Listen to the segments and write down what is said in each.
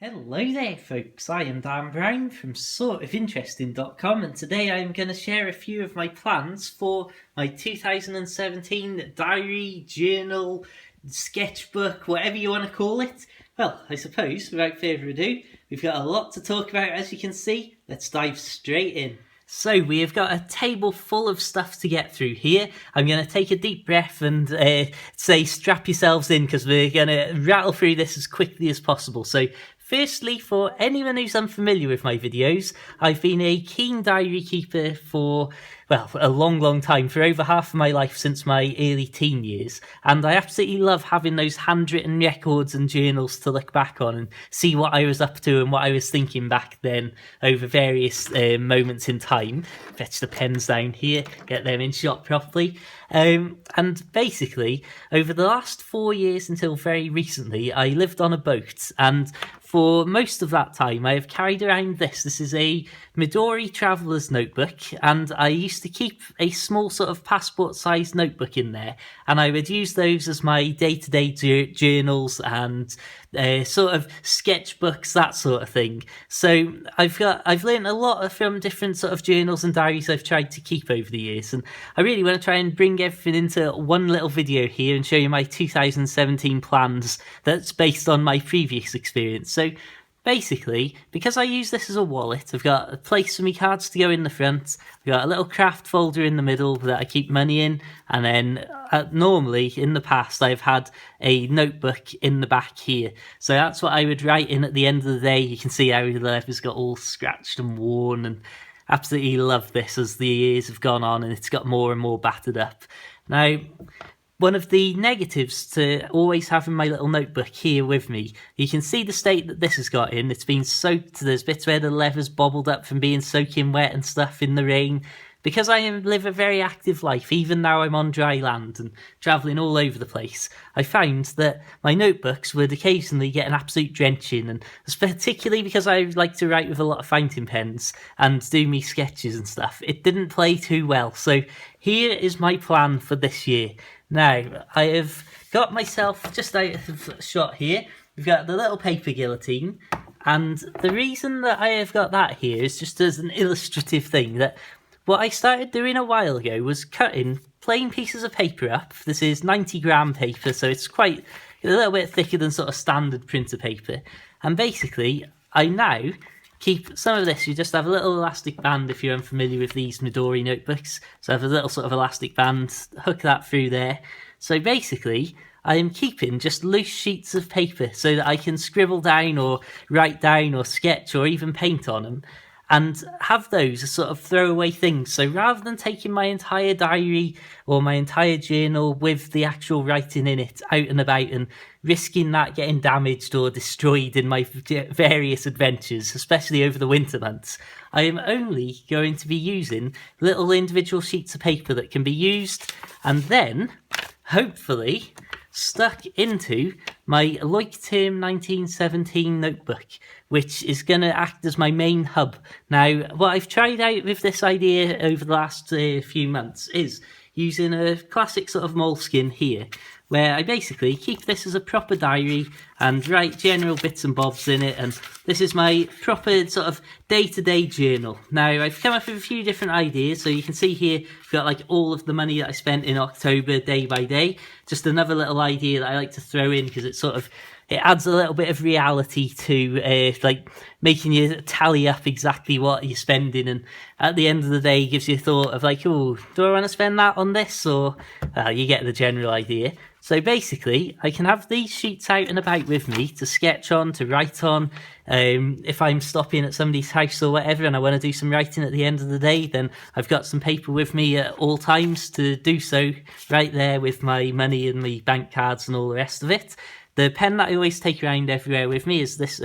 Hello there folks, I am Dan Brown from sortofinteresting.com and today I'm going to share a few of my plans for my 2017 diary, journal, sketchbook, whatever you want to call it. Well, I suppose, without further ado, we've got a lot to talk about as you can see. Let's dive straight in. So we have got a table full of stuff to get through here. I'm going to take a deep breath and say strap yourselves in because we're going to rattle through this as quickly as possible. So firstly, for anyone who's unfamiliar with my videos, I've been a keen diary keeper for, well, a long time, for over half of my life since my early teen years. And I absolutely love having those handwritten records and journals to look back on and see what I was up to and what I was thinking back then over various moments in time. Fetch the pens down here, get them in shot properly. And basically, over the last 4 years until very recently, I lived on a boat, and for most of that time I have carried around this. This is a Midori traveller's notebook, and I used to keep a small sort of passport-sized notebook in there, and I would use those as my day-to-day journals and sort of sketchbooks, that sort of thing. So I've learned a lot from different sort of journals and diaries I've tried to keep over the years, and I really want to try and bring everything into one little video here and show you my 2017 plans that's based on my previous experience. So basically, because I use this as a wallet, I've got a place for my cards to go in the front, I've got a little craft folder in the middle that I keep money in, and then normally in the past I've had a notebook in the back here. So that's what I would write in at the end of the day. You can see how the leather's got all scratched and worn, and absolutely love this as the years have gone on and it's got more and more battered up. Now, one of the negatives to always having my little notebook here with me, you can see the state that this has got in. It's been soaked. There's bits where the leather's bobbled up from being soaking wet and stuff in the rain. Because I live a very active life, even now I'm on dry land and travelling all over the place, I found that my notebooks would occasionally get an absolute drenching, and particularly because I like to write with a lot of fountain pens and do me sketches and stuff, it didn't play too well. So here is my plan for this year. Now, I have got myself just out of shot here. We've got the little paper guillotine, and the reason that I have got that here is just as an illustrative thing that what I started doing a while ago was cutting plain pieces of paper up. This is 90-gram paper, so it's quite a little bit thicker than sort of standard printer paper. And basically, I now keep some of this. You just have a little elastic band if you're unfamiliar with these Midori notebooks. So I have a little sort of elastic band, hook that through there. So basically, I am keeping just loose sheets of paper so that I can scribble down or write down or sketch or even paint on them, and have those as sort of throwaway things. So rather than taking my entire diary or my entire journal with the actual writing in it out and about and risking that getting damaged or destroyed in my various adventures, especially over the winter months, I am only going to be using little individual sheets of paper that can be used and then, hopefully, stuck into my Leuchtturm 1917 notebook, which is going to act as my main hub. Now, what I've tried out with this idea over the last few months is using a classic sort of moleskin here, where I basically keep this as a proper diary and write general bits and bobs in it, and this is my proper sort of day-to-day journal. Now, I've come up with a few different ideas, so you can see here I've got like all of the money that I spent in October day by day. Just another little idea that I like to throw in because it adds a little bit of reality to like making you tally up exactly what you're spending, and at the end of the day gives you a thought of like, oh, do I want to spend that on this? Or you get the general idea. So basically, I can have these sheets out and about with me to sketch on, to write on. If I'm stopping at somebody's house or whatever and I want to do some writing at the end of the day, then I've got some paper with me at all times to do so, right there with my money and my bank cards and all the rest of it. The pen that I always take around everywhere with me is this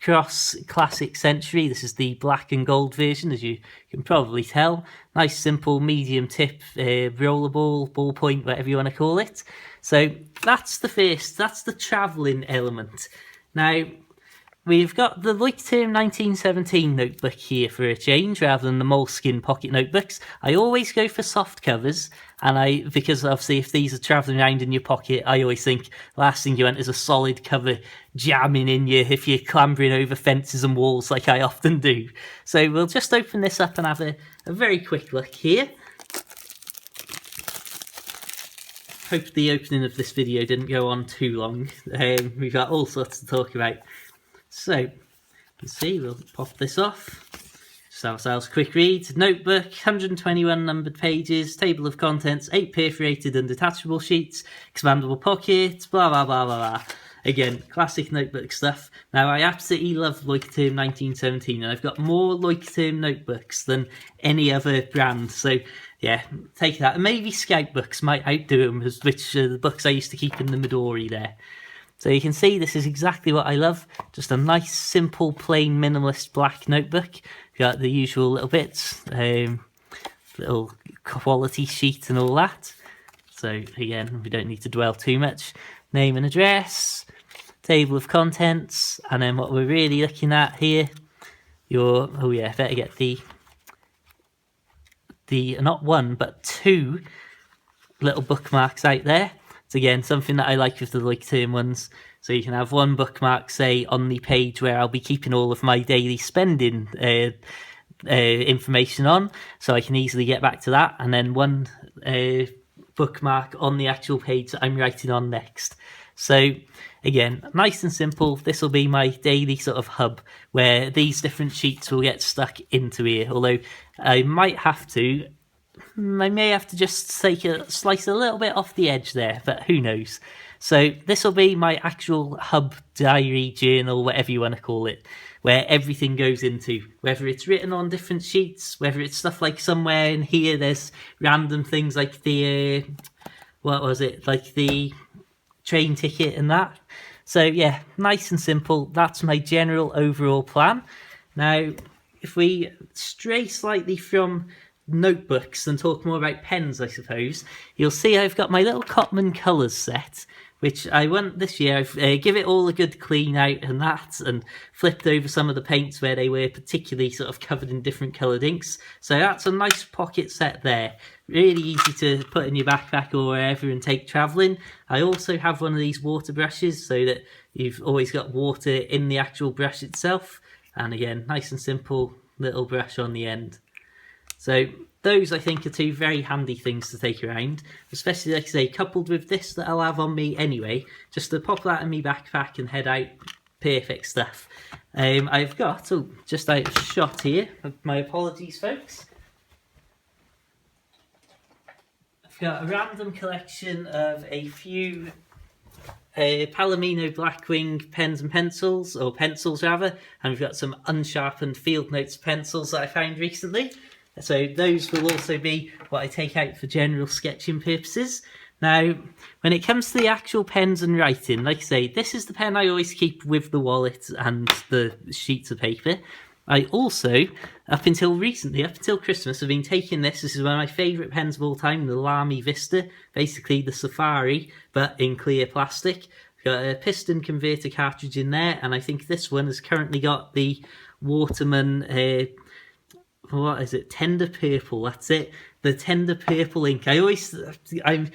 Cross Classic Century. This is the black and gold version, as you can probably tell. Nice, simple, medium tip, rollerball, ballpoint, whatever you want to call it. So that's the travelling element. Now, we've got the Leuchtturm1917 notebook here for a change, rather than the moleskin pocket notebooks. I always go for soft covers, and because obviously if these are travelling around in your pocket, I always think the last thing you want is a solid cover jamming in you if you're clambering over fences and walls like I often do. So we'll just open this up and have a very quick look here. Hope the opening of this video didn't go on too long. We've got all sorts to talk about. So, let's see, we'll pop this off. Just have ourselves a quick read. Notebook, 121 numbered pages, table of contents, 8 perforated and detachable sheets, expandable pockets, blah blah blah blah blah. Again, classic notebook stuff. Now, I absolutely love Leuchtturm1917, and I've got more Leuchtturm notebooks than any other brand. So, yeah, take that. And maybe Scout books might outdo them, which are the books I used to keep in the Midori there. So you can see this is exactly what I love. Just a nice, simple, plain, minimalist black notebook. Got the usual little bits, little quality sheet and all that. So again, we don't need to dwell too much. Name and address, table of contents, and then what we're really looking at here, better get the not one but 2 little bookmarks out there. It's again something that I like with the Leuchtturm ones. So you can have one bookmark, say, on the page where I'll be keeping all of my daily spending information on, so I can easily get back to that, and then one bookmark on the actual page that I'm writing on next. So again, nice and simple. This will be my daily sort of hub where these different sheets will get stuck into here, although I may have to just take a slice a little bit off the edge there, but who knows. So this will be my actual hub, diary, journal, whatever you want to call it, where everything goes into, whether it's written on different sheets, whether it's stuff like somewhere in here there's random things like the like the train ticket and that. So yeah, nice and simple. That's my general overall plan. Now, if we stray slightly from notebooks and talk more about pens, I suppose, you'll see I've got my little Cotman colours set, which I went this year. I've give it all a good clean out and that, and flipped over some of the paints where they were particularly sort of covered in different coloured inks. So that's a nice pocket set there. Really easy to put in your backpack or wherever and take travelling. I also have one of these water brushes so that you've always got water in the actual brush itself. And again, nice and simple little brush on the end. So those, I think, are 2 very handy things to take around, especially, like I say, coupled with this that I'll have on me anyway, just to pop that in my backpack and head out. Perfect stuff. I've got, just out of shot here, my apologies folks, I've got a random collection of a few Palomino Blackwing pens and pencils, or pencils rather, and we've got some unsharpened Field Notes pencils that I found recently. So those will also be what I take out for general sketching purposes. Now, when it comes to the actual pens and writing, like I say, this is the pen I always keep with the wallet and the sheets of paper. I also, up until recently, up until Christmas, have been taking this. This is one of my favourite pens of all time, the Lamy Vista, basically the Safari, but in clear plastic. Got a piston converter cartridge in there, and I think this one has currently got the Waterman... what is it? Tender purple. That's it. The tender purple ink. I'm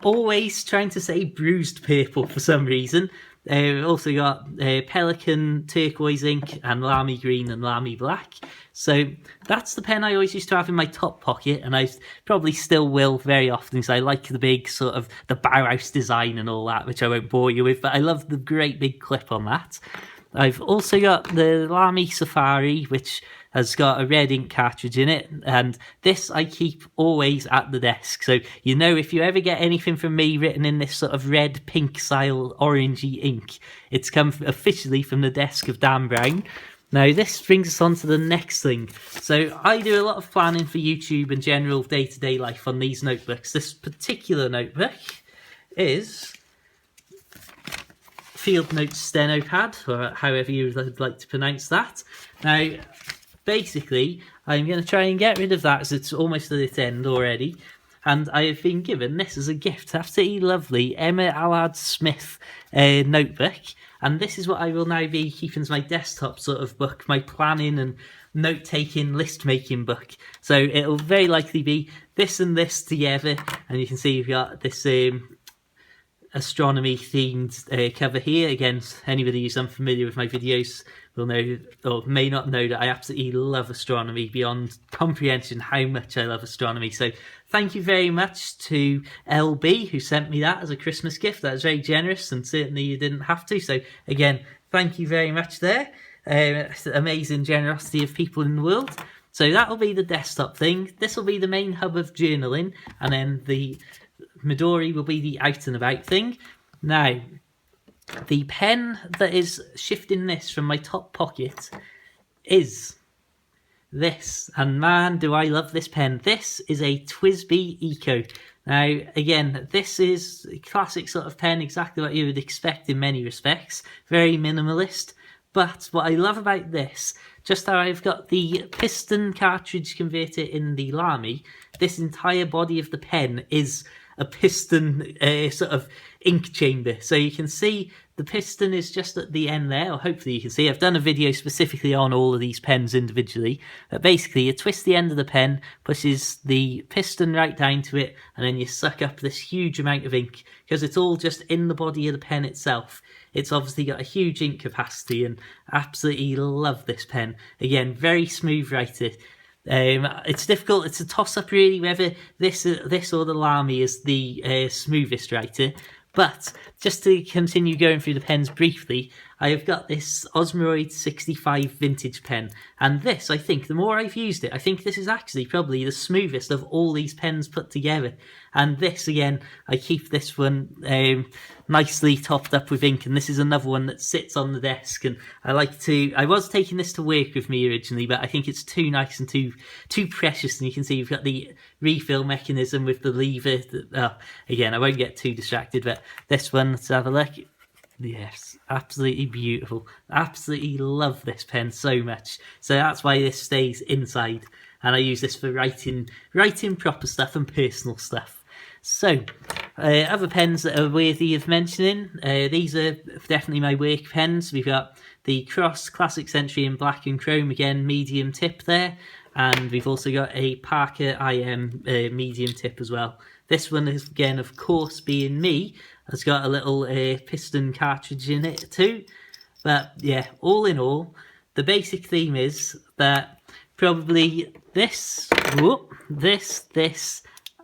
always trying to say bruised purple for some reason. We've also got Pelican turquoise ink and Lamy green and Lamy black. So that's the pen I always used to have in my top pocket, and I probably still will very often because I like the big sort of the Bauhaus design and all that, which I won't bore you with, but I love the great big clip on that. I've also got the Lamy Safari, which has got a red ink cartridge in it, and this I keep always at the desk. So, you know, if you ever get anything from me written in this sort of red, pink style, orangey ink, it's come officially from the desk of Dan Brown. Now, this brings us on to the next thing. So, I do a lot of planning for YouTube and general day-to-day life on these notebooks. This particular notebook is Field Notes Steno Pad, or however you would like to pronounce that. Now, basically, I'm going to try and get rid of that as it's almost at its end already. and I have been given this as a gift. Absolutely lovely Emma Allard Smith notebook, and this is what I will now be keeping as my desktop sort of book, my planning and note-taking, list-making book. So it'll very likely be this and this together, and you can see you've got this astronomy themed cover here. Again, anybody who's unfamiliar with my videos will know, or may not know, that I absolutely love astronomy beyond comprehension, how much I love astronomy. So thank you very much to LB who sent me that as a Christmas gift. That was very generous, and certainly you didn't have to. So again, thank you very much there. Amazing generosity of people in the world. So that'll be the desktop thing. This will be the main hub of journaling, and then the Midori will be the out and about thing. Now, the pen that is shifting this from my top pocket is this, and man, do I love this pen. This is a TWSBI Eco. Now, again, this is a classic sort of pen, exactly what you would expect in many respects. Very minimalist. But what I love about this, just how I've got the piston cartridge converter in the Lamy, this entire body of the pen is a piston sort of ink chamber. So you can see the piston is just at the end there, or hopefully you can see. I've done a video specifically on all of these pens individually. But basically, you twist the end of the pen, pushes the piston right down to it, and then you suck up this huge amount of ink, because it's all just in the body of the pen itself. It's obviously got a huge ink capacity, and absolutely love this pen. Again, very smooth writer. It's difficult. It's a toss-up really whether this or the Lamy is the smoothest writer. But just to continue going through the pens briefly, I have got this Osmoroid 65 vintage pen, and this, I think, the more I've used it, I think this is actually probably the smoothest of all these pens put together. And this, again, I keep this one nicely topped up with ink, and this is another one that sits on the desk, and I was taking this to work with me originally, but I think it's too nice and too precious. And you can see you've got the refill mechanism with the lever. Again, I won't get too distracted, but this one, let's have a look. Yes, absolutely beautiful. Absolutely love this pen so much. So that's why this stays inside, and I use this for writing proper stuff and personal stuff. So, other pens that are worthy of mentioning, these are definitely my work pens. We've got the Cross Classic Century in black and chrome, again, medium tip there. And we've also got a Parker IM medium tip as well. This one is, again, of course, being me, has got a little piston cartridge in it too. But yeah, all in all, the basic theme is that probably this,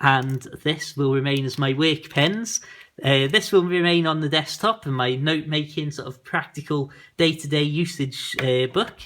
and this will remain as my work pens. This will remain on the desktop in my note-making sort of practical day-to-day usage book.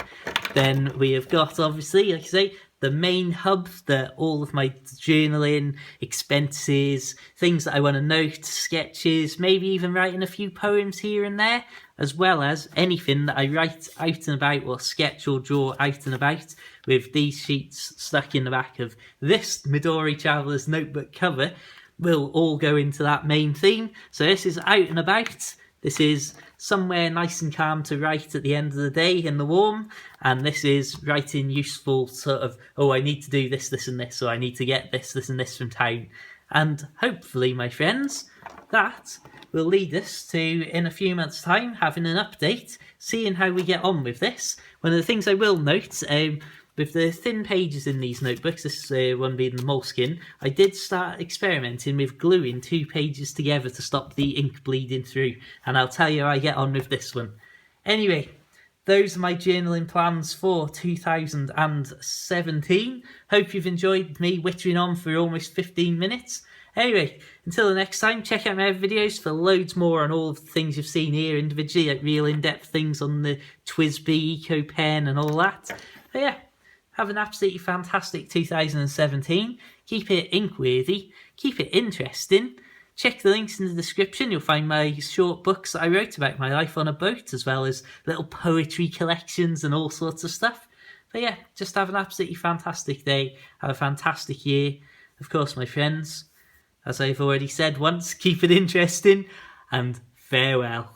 Then we have got, obviously, like I say, the main hub that all of my journaling, expenses, things that I want to note, sketches, maybe even writing a few poems here and there, as well as anything that I write out and about or sketch or draw out and about, with these sheets stuck in the back of this Midori Traveller's Notebook cover, will all go into that main theme. So this is out and about. This is somewhere nice and calm to write at the end of the day in the warm. And this is writing useful sort of, oh, I need to do this, this and this, or I need to get this, this and this from town. And hopefully, my friends, that will lead us to, in a few months' time, having an update, seeing how we get on with this. One of the things I will note, with the thin pages in these notebooks, this one being the moleskin, I did start experimenting with gluing 2 pages together to stop the ink bleeding through, and I'll tell you how I get on with this one. Anyway, those are my journaling plans for 2017. Hope you've enjoyed me whittering on for almost 15 minutes. Anyway, until the next time, check out my other videos for loads more on all of the things you've seen here individually, like real in-depth things on the TWSBI Eco Pen and all that. But yeah, have an absolutely fantastic 2017. Keep it ink-worthy. Keep it interesting. Check the links in the description. You'll find my short books that I wrote about my life on a boat, as well as little poetry collections and all sorts of stuff. But yeah, just have an absolutely fantastic day. Have a fantastic year. Of course, my friends, as I've already said once, keep it interesting, and farewell.